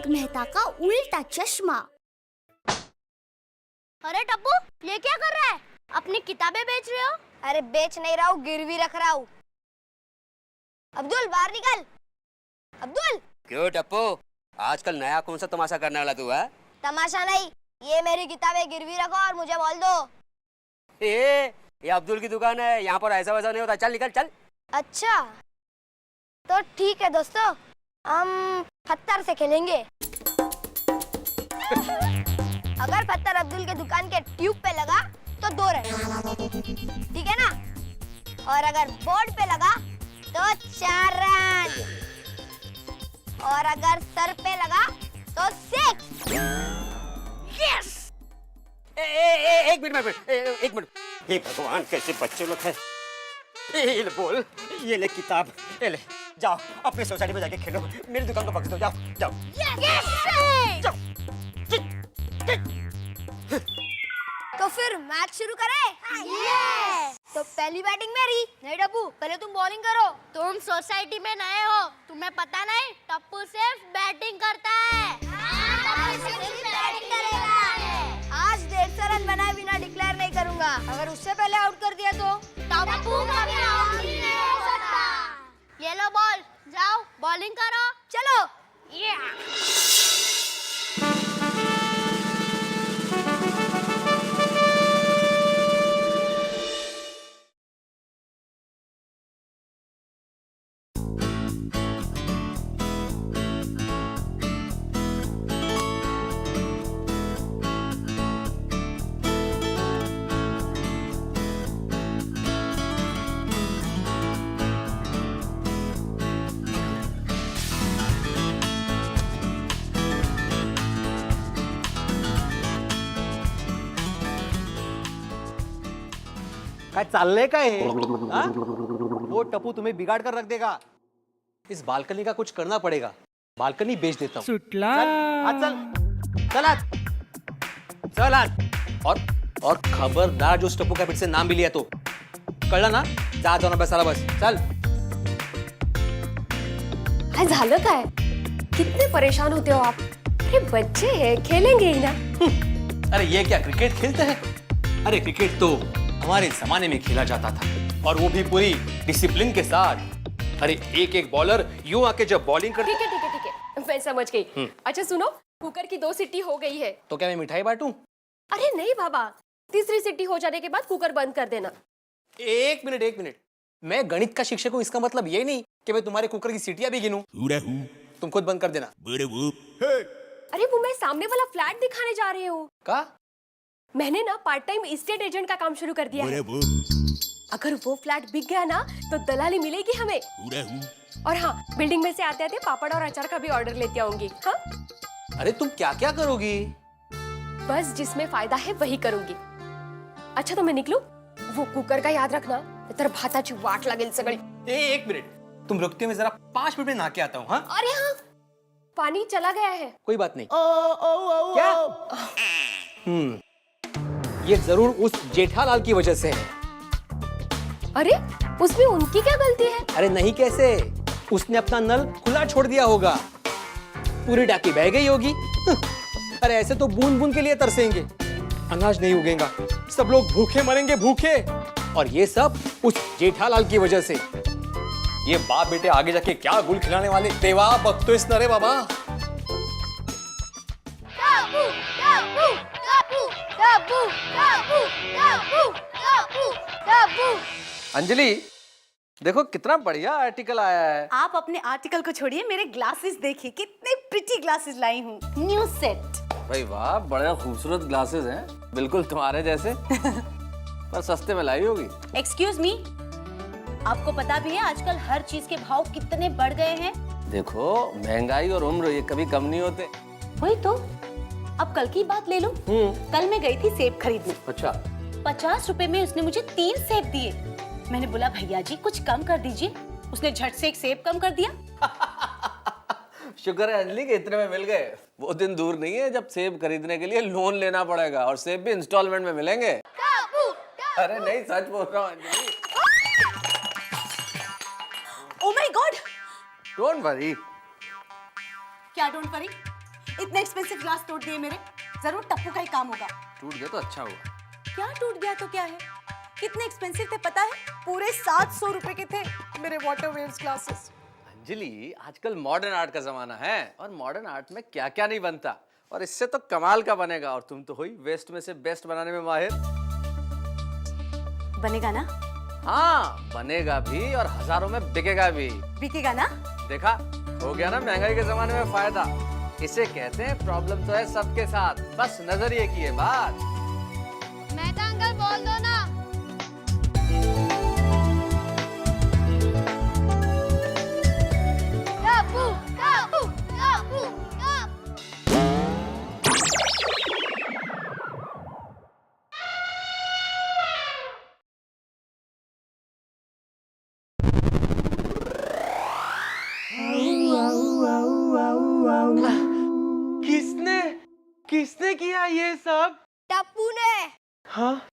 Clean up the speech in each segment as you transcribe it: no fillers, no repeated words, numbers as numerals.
तारक मेहता का उल्टा चश्मा। अरे टप्पू, ये क्या कर रहा है? अपनी किताबें बेच रहे हो? अरे बेच नहीं रहा हूँ, गिरवी रख रहा हूँ। अब्दुल बाहर निकल। अब्दुल। क्यों टप्पू, आजकल नया कौन सा तमाशा करने वाला तू है? तमाशा नहीं, ये मेरी किताबें गिरवी रखो और मुझे बोल दो। ये अब्दुल की दुकान है, यहाँ पर ऐसा वैसा नहीं होता। चल निकल चल। अच्छा तो ठीक है दोस्तों, हम पत्थर से खेलेंगे। अगर पत्थर अब्दुल के दुकान के ट्यूब पे लगा तो 2 रन, ठीक है ना? और अगर बोर्ड पे लगा तो 4 रन, और अगर सर पे लगा तो 6। यस! एक मिनट, एक मिनट। हे भगवान, कैसे बच्चे लोग हैं। ये ले बोल, ये ले किताब, ये ले। जाओ अपने सोसाइटी में जाके खेलो, मेरी दुकान को बख्श दो। जाओ जाओ। जाओ। तो फिर मैच शुरू करें? तो पहली बैटिंग मेरी। नहीं टप्पू, पहले तुम बॉलिंग करो। तुम सोसाइटी में नए हो, तुम्हें पता नहीं? टप्पू सिर्फ बैटिंग करता है। आज 150 रन बनाए बिना डिक्लेयर नहीं करूंगा। अगर उससे पहले आउट कर दिया तो टप्पू कभी आउट ही नहीं हो सकता। ये लो बॉल, जाओ बॉलिंग करो। चलो। काय चाललंय काय हे? हा? वो टप्पू तुम्हें बिगाड़ कर रख देगा। इस बालकनी का कुछ करना पड़ेगा। बालकनी बेच देता हूँ। सुटला। चल आज चल आज। और खबरदार जो उस टप्पू का फिर से नाम भी लिया तो कळलं ना? जा जाऊ ना बसायला बस। चल। काय झालं काय? कितने परेशान होते हो आप? अरे बच्चे हैं, खेलेंगे ही ना। अरे ये क्या क्रिकेट खेलते हैं? अरे क्रिकेट तो हमारे जमाने में खेला जाता था, और वो भी पूरी डिसिप्लिन के साथ। अरे एक बॉलर यूं आके जब बॉलिंग करते। ठीक है, मैं समझ गई। अच्छा सुनो, कुकर की 2 सीटी हो गई है। तो क्या मैं मिठाई बांटूं? अरे नहीं बाबा, 3री सीटी हो जाने के बाद कुकर बंद कर देना। एक मिनट। मैं गणित का शिक्षक हूँ, इसका मतलब ये नहीं कि मैं तुम्हारे कुकर की सीटियां भी गिनूं। तुम खुद बंद कर देना। अरे वो मैं सामने वाला फ्लैट दिखाने जा रही हूँ। का? मैंने ना पार्ट टाइम एस्टेट एजेंट का काम शुरू कर दिया है। अगर वो फ्लैट बिक गया ना तो दलाली मिलेगी हमें। और हाँ, बिल्डिंग में से आते आते पापड़ और अचार का भी ऑर्डर लेती आऊंगी। हाँ? अरे तुम क्या क्या करोगी? बस जिसमें फायदा है वही करूंगी। अच्छा तो मैं निकलूं? वो कुकर का याद रखना, तर भाताची वाट लागेल सगळी। एक मिनट, तुम रुकते हो, मैं जरा 5 मिनट में नहा के आता हूँ। हाँ? अरे हाँ, पानी चला गया है। कोई बात नहीं। क्या? ये जरूर उस जेठालाल की वजह से है। अरे उसमें उनकी क्या गलती है? अरे नहीं कैसे, उसने अपना नल खुला छोड़ दिया होगा, पूरी टाकी बह गई होगी। अरे ऐसे तो बूंद बूंद के लिए तरसेंगे, अनाज नहीं उगेगा, सब लोग भूखे मरेंगे, भूखे। और ये सब उस जेठालाल की वजह से। ये बाप बेटे आगे जाके क्या गुल खिलाने वाले, देवा बख्तो इस नरे बाबा। अंजलि, देखो कितना बढ़िया आर्टिकल आया है। आप अपने आर्टिकल को छोड़िए, मेरे ग्लासेस देखिए, कितने प्रिटी ग्लासेस लाई हूँ। New set. भाई वाह, बड़े खूबसूरत ग्लासेस हैं, बिल्कुल तुम्हारे जैसे। पर सस्ते में लाई होगी। एक्सक्यूज मी, आपको पता भी है आजकल हर चीज के भाव कितने बढ़ गए हैं? देखो महंगाई और उम्र ये कभी कम नहीं होते। वही तो। अब कल की बात ले लो। कल मैं गई थी सेब खरीदने। अच्छा। 50 रुपए में उसने मुझे 3 सेब दिए। मैंने बोला भैया जी कुछ कम कर दीजिए, उसने झट से 1 सेब कम कर दिया। शुक्र है अंजलि के इतने में मिल गए। वो दिन दूर नहीं है जब सेब खरीदने के लिए लोन लेना पड़ेगा, और सेब भी इंस्टॉलमेंट में मिलेंगे। अरे नहीं, सच बोल रहा हूँ Anjali. Oh my God. Don't worry. क्या डोंट वरी? इतने एक्सपेंसिव ग्लास तोड़ दिए मेरे। जरूर टप्पू का ही काम होगा। टूट गया तो अच्छा हुआ। क्या टूट गया तो क्या है? कितने एक्सपेंसिव थे पता है? पूरे 700 रुपए के थे मेरे वाटर वेव्स ग्लासेस। अंजलि, आजकल मॉडर्न आर्ट का जमाना है और मॉडर्न आर्ट में क्या क्या नहीं बनता, और इससे तो कमाल का बनेगा। और तुम तो हुई वेस्ट में से बेस्ट बनाने में माहिर। बनेगा ना? हाँ, बनेगा भी और हजारों में बिकेगा भी। बिकेगा ना? देखा, हो गया ना महंगाई के जमाने में फायदा। इसे कहते हैं प्रॉब्लम तो है सबके साथ, बस नजरिए की है बात। मेहता अंकल बोल दो ना। टप्पू टप्पू टप्पू टप्पू। किसने किसने किया ये सब? टप्पू ने। हाँ,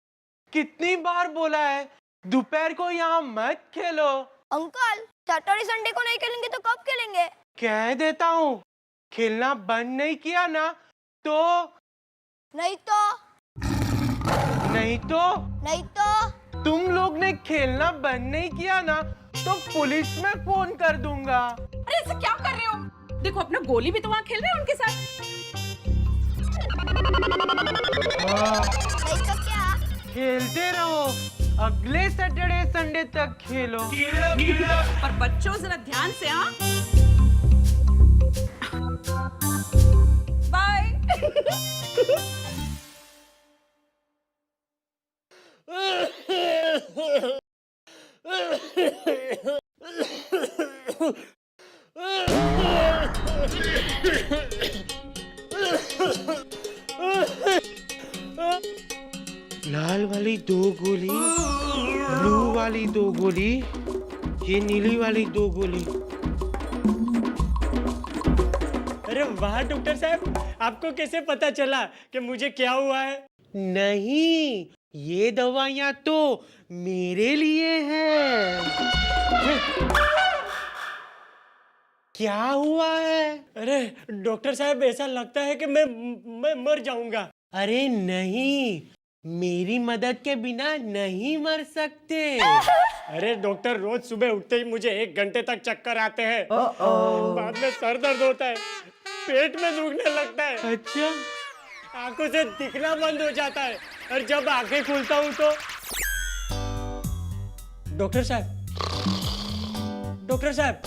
कितनी बार बोला है दोपहर को यहाँ मत खेलो। अंकल, सैटरडे संडे को नहीं खेलेंगे तो कब खेलेंगे? कह देता हूँ, खेलना बंद नहीं किया ना तो नहीं तो नहीं तो नहीं तो तुम लोग ने खेलना बंद नहीं किया ना तो पुलिस में फोन कर दूंगा। अरे ऐसे क्या कर रहे हो? देखो अपना गोली भी तो वहाँ खेल रहे हैं उनके साथ। नहीं तो क्या? खेलते रहो, अगले सैटरडे संडे तक खेलो। पर बच्चों जरा ध्यान से। हाँ, बाय। लाल वाली 2 गोली, ब्लू वाली 2 गोली, ये नीली वाली 2 गोली। अरे वाह डॉक्टर साहब, आपको कैसे पता चला कि मुझे क्या हुआ है? नहीं, ये दवाइयाँ तो मेरे लिए हैं। क्या हुआ है? अरे डॉक्टर साहब, ऐसा लगता है कि मैं मर जाऊंगा। अरे नहीं, मेरी मदद के बिना नहीं मर सकते। अरे डॉक्टर, रोज सुबह उठते ही मुझे 1 घंटे तक चक्कर आते हैं। बाद में सर दर्द होता है, पेट में दुखने लगता है। अच्छा, आंखों से दिखना बंद हो जाता है और जब आंखें खुलता हूँ तो डॉक्टर साहब, डॉक्टर साहब,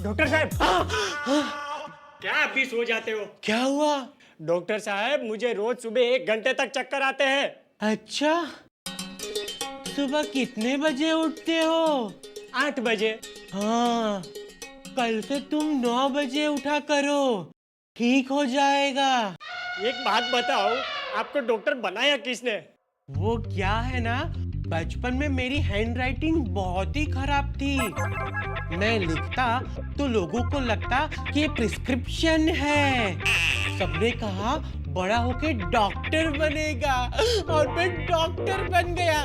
डॉक्टर साहब, क्या आप भी सो जाते हो? क्या हुआ? डॉक्टर साहब, मुझे रोज सुबह 1 घंटे तक चक्कर आते हैं। अच्छा, सुबह कितने बजे उठते हो? 8 बजे। हाँ, कल से तुम 9 बजे उठा करो, ठीक हो जाएगा। एक बात बताओ, आपको डॉक्टर बनाया किसने? वो क्या है ना, बचपन में मेरी हैंडराइटिंग बहुत ही खराब थी। मैं लिखता तो लोगों को लगता कि ये प्रिस्क्रिप्शन है। सबने कहा बड़ा होके डॉक्टर बनेगा और मैं डॉक्टर बन गया।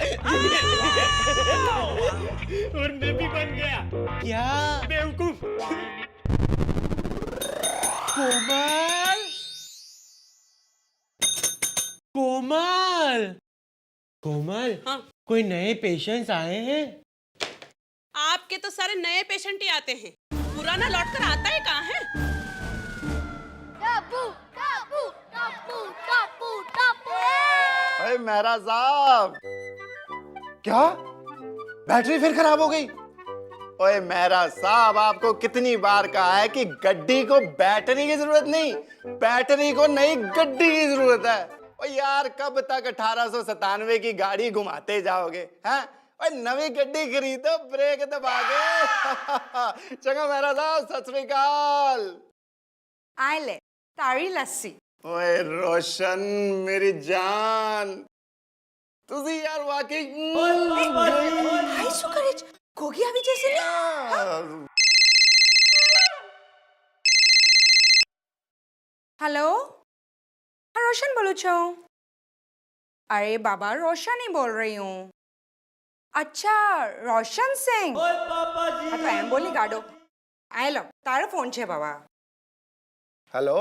और मैं भी बन गया। क्या बेवकूफ। कोमल, कोमल, कोमल। हाँ? कोई नए पेशेंट्स आए हैं? आपके तो सारे नए पेशेंट ही आते हैं, पुराना लौट कर आता है कहाँ है? टप्पू टप्पू टप्पू टप्पू टप्पू। अरे मेहरा साहब, क्या बैटरी फिर खराब हो गई? ओए मेहरा साहब, आपको कितनी बार कहा है कि गड्डी को बैटरी की जरूरत नहीं, बैटरी को नई गड्डी की जरूरत है। ओ यार, कब तक 1897 की गाड़ी घुमाते जाओगे? हैं? ओए नवी गड्डी खरीदो, ब्रेक दबा के। चंगा मेहरा साहब, सत श्री अकाल। आए ले तारी लस्सी। ओए रोशन मेरी जान, तुझी यार वाकई हाय सुकरेज, गोगी अभी जैसे नहीं। हेलो, हाँ रोशन बोलो छो। अरे बाबा, रोशन ही बोल रही हूँ। अच्छा, रोशन सिंह। हाँ तो एम बोली गाडो। आए लो, तारो फोन छे बाबा। हेलो,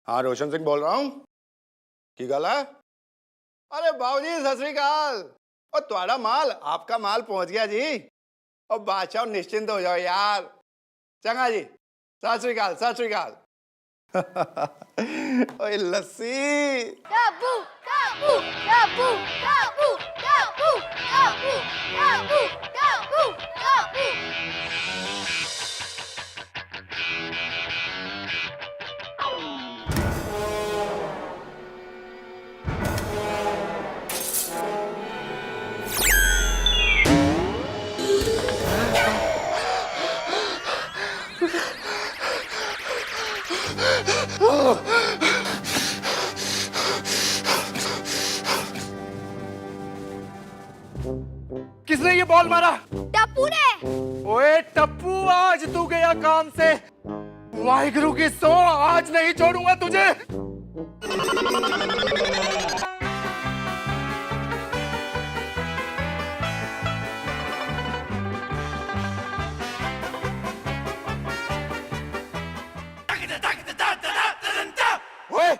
हाँ रोशन सिंह बोल रहा हूँ। की गल है? अरे बाबूजी सत श्री अकाल। और तुम्हारा माल, आपका माल पहुंच गया जी। और बादशाह निश्चिंत हो जाओ यार। चंगा जी, सत श्री अकाल, सत श्री अकाल। ओए लस्सी। टप्पू टप्पू टप्पू टप्पू टप्पू टप्पू टप्पू टप्पू टप्पू। किसने ये बॉल मारा? टप्पू ने। ओए टप्पू, आज तू गया काम से। वाहिगुरु की सौ, आज नहीं छोड़ूंगा तुझे। ओए,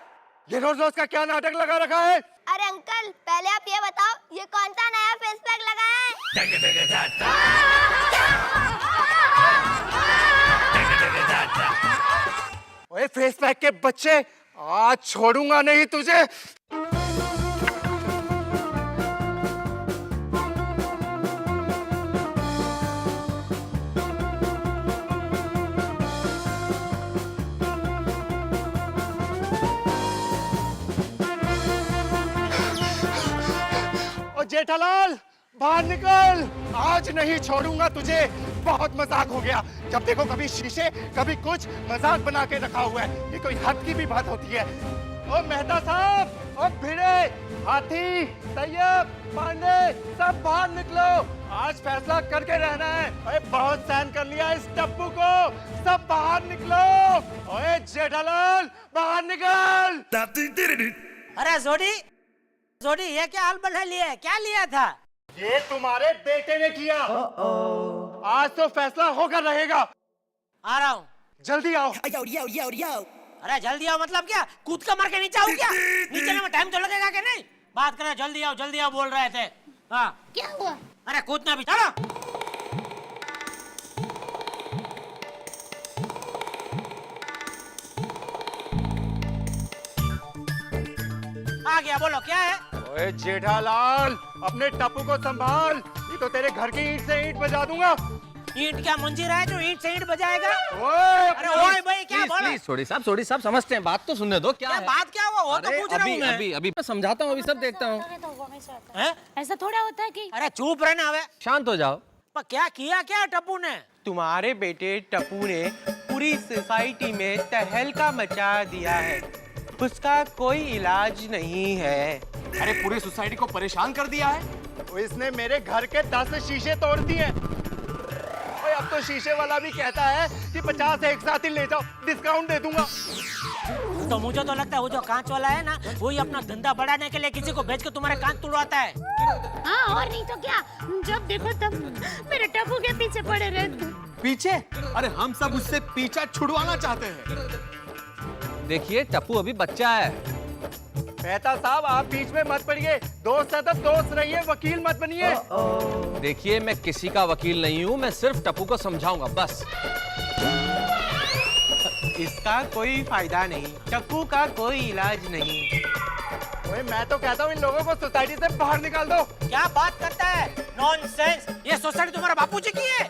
ये रोज रोज का क्या नाटक लगा रखा है? अरे अंकल, पहले आप ये बताओ, ये कौन सा नया फेस पैक लगाया है? ओए फेस पैक के बच्चे, आज छोड़ूंगा नहीं तुझे। जेठालाल बाहर निकल, आज नहीं छोड़ूंगा तुझे। बहुत मजाक हो गया, जब देखो कभी शीशे कभी कुछ, मजाक बना के रखा हुआ है। ये कोई हद की भी बात होती है। ओ मेहता साहब, ओ भिड़े, हाथी, तैयब, पांडे, सब बाहर निकलो। आज फैसला करके रहना है। ओए बहुत सहन कर लिया इस टप्पू को, सब बाहर निकलो। ओए जेठालाल बाहर निकल। अरे जोड़ी जोड़ी, ये क्या हाल बना लिया है? क्या लिया था? ये तुम्हारे बेटे ने किया। आज तो फैसला होकर रहेगा। आ रहा हूँ। जल्दी आओ। अरे जल्दी आओ मतलब क्या? कूद का मार के नीचे आओ क्या? नीचे में टाइम तो लगेगा कि नहीं? बात करें, जल्दी आओ बोल रहे थे। हाँ क्या हुआ? अरे कूदना भी, चलो। आ गया, बोलो क्या है? ओए जेठालाल, अपने टप्पू को संभाल, ये तो तेरे घर की ईंट से ईंट बजा दूंगा। ईंट क्या मंजीर है जो ईंट से ईंट बजाएगा? ओए अरे ओए भाई, क्या बोला? सोडी साहब समझते हैं, बात तो सुनने दो। क्या है? बात क्या हुआ? वो तो पूछ रहा हूँ मैं। अभी मैं समझाता हूँ, अभी सब देखता हूँ। ऐसा थोड़ा होता है कि अरे चुप रहना हवे। शांत हो जाओ। पर क्या किया क्या टप्पू ने? तुम्हारे बेटे टप्पू ने पूरी सोसाइटी में तहलका मचा दिया है। उसका कोई इलाज नहीं है। अरे पूरी सोसाइटी को परेशान कर दिया है। तो इसने मेरे घर के 10 शीशे तोड़ दिए। ओए अब तो शीशे वाला भी कहता है कि 50 एक साथ ही ले जाओ, डिस्काउंट दे दूंगा। तो मुझे तो लगता है वो जो कांच वाला है ना, वही अपना धंधा बढ़ाने के लिए किसी को भेज के तुम्हारे कांच तुड़वाता है। हाँ, और नहीं तो क्या। जब देखो तब मेरे टप्पू के पीछे पड़े रहते। पीछे? अरे हम सब उससे पीछा छुड़वाना चाहते हैं। देखिए टप्पू अभी बच्चा है। मेहता साहब, आप बीच में मत पड़िए। दोस्त है तो दोस्त रहिए, वकील मत बनिए। देखिए मैं किसी का वकील नहीं हूँ, मैं सिर्फ टप्पू को समझाऊंगा बस। इसका कोई फायदा नहीं, टप्पू का कोई इलाज नहीं। ओए मैं तो कहता हूँ इन लोगों को सोसाइटी से बाहर निकाल दो। क्या बात करता है? नॉनसेंस। ये सोसाइटी तुम्हारा बापूजी की है?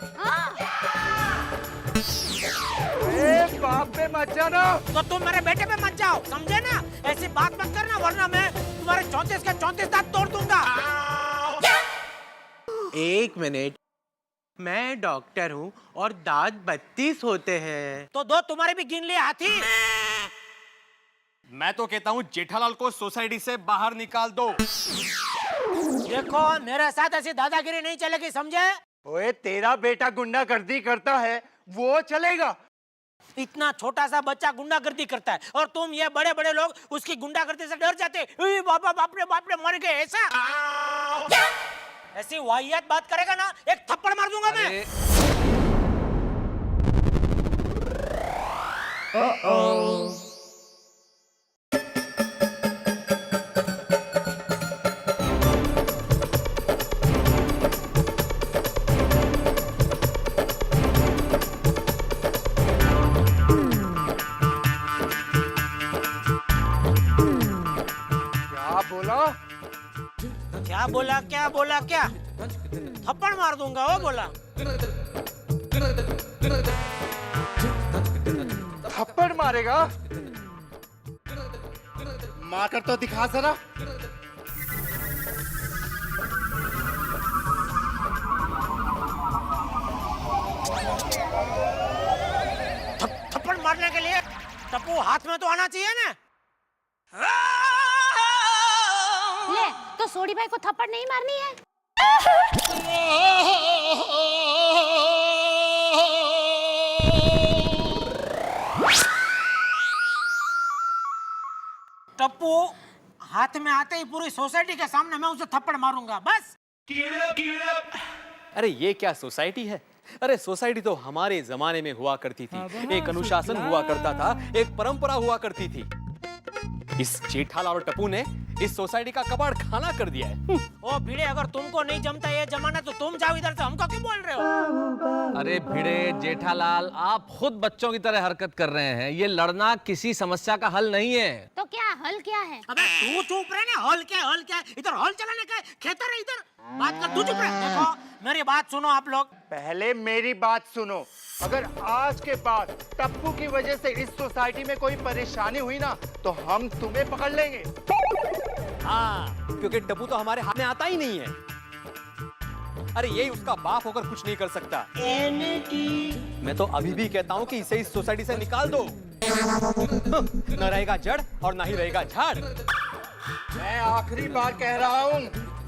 ए, बाप पे मत जाना। तो तुम मेरे बेटे पे मत जाओ, समझे ना? ऐसी बात मत करना, वरना मैं तुम्हारे 34 के 34 दांत तोड़ दूंगा। एक मिनट, मैं डॉक्टर हूँ और दांत 32 होते हैं। तो दो तुम्हारे भी गिन लिए हाथी। मैं तो कहता हूँ जेठालाल को सोसाइटी से बाहर निकाल दो। देखो मेरे साथ ऐसी दादागिरी नहीं चलेगी, समझे? ओए तेरा बेटा गुंडागर्दी करता है, वो चलेगा? इतना छोटा सा बच्चा गुंडागर्दी करता है और तुम ये बड़े बड़े लोग उसकी गुंडागर्दी से डर जाते। बाबा बाप रे मर गए ऐसा। ऐसी वाहियात बात करेगा ना, एक थप्पड़ मार दूंगा मैं। क्या बोला? क्या बोला क्या? थप्पड़ मार दूंगा वो बोला। थप्पड़ मारेगा? मार कर तो दिखा जरा। थप्पड़ मारने के लिए टप्पू हाथ में तो आना चाहिए ना। ले तो सोडी भाई को थप्पड़ नहीं मारनी है? टप्पू हाथ में आते ही पूरी सोसाइटी के सामने मैं उसे थप्पड़ मारूंगा बस। अरे ये क्या सोसाइटी है? अरे सोसाइटी तो हमारे जमाने में हुआ करती थी। एक अनुशासन हुआ करता था, एक परंपरा हुआ करती थी। इस जेठालाल और टप्पू ने इस सोसाइटी का कबाड़ खाना कर दिया है। ओ भिड़े, अगर तुमको नहीं जमता ये जमाना तो तुम जाओ इधर से, हमको क्यों बोल रहे हो? अरे भिड़े जेठालाल, आप खुद बच्चों की तरह हरकत कर रहे हैं। ये लड़ना किसी समस्या का हल नहीं है। तो क्या हल क्या है? अबे तू चुप रहे ना। हॉल क्या इधर हॉल चलाने का खेतर है इधर। बात कर, तू चुप रहे। देखो मेरी बात सुनो आप लोग। पहले मेरी बात सुनो। अगर आज के बाद टप्पू की वजह से इस सोसाइटी में कोई परेशानी हुई ना तो हम तुम्हें पकड़ लेंगे। हाँ, क्योंकि टप्पू तो हमारे हाथ में आता ही नहीं है। अरे यही उसका बाप होकर कुछ नहीं कर सकता। मैं तो अभी भी कहता हूँ कि इसे इस सोसाइटी से निकाल दो। न रहेगा जड़ और ना ही रहेगा झाड़। मैं आखिरी बार कह रहा हूँ,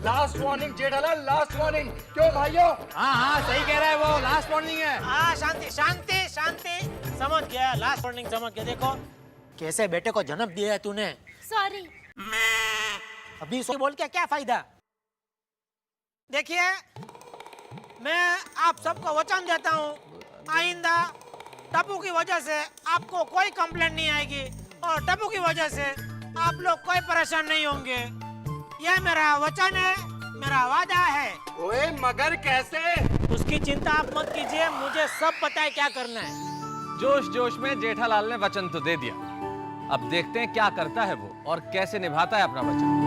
last warning Jethalal, last warning. क्यों भाइयों? हाँ सही कह रहा है वो, लास्ट वार्निंग है। हाँ शांति शांति शांति, समझ गया, लास्ट वार्निंग समझ गया। देखो कैसे बेटे को जन्म दिया है तूने। सॉरी। अभी सॉरी बोल के क्या फायदा? देखिए मैं आप सबको वचन देता हूँ, आइंदा टप्पू की वजह से आपको कोई कंप्लेंट नहीं आएगी और टप्पू की वजह से आप लोग कोई परेशान नहीं होंगे। यह मेरा वचन है, मेरा वादा है। ओए मगर कैसे? उसकी चिंता आप मत कीजिए, मुझे सब पता है क्या करना है। जोश जोश में जेठालाल ने वचन तो दे दिया, अब देखते हैं क्या करता है वो और कैसे निभाता है अपना वचन।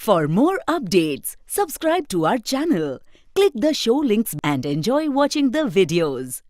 For more updates, subscribe to our channel, click the show links and enjoy watching the videos.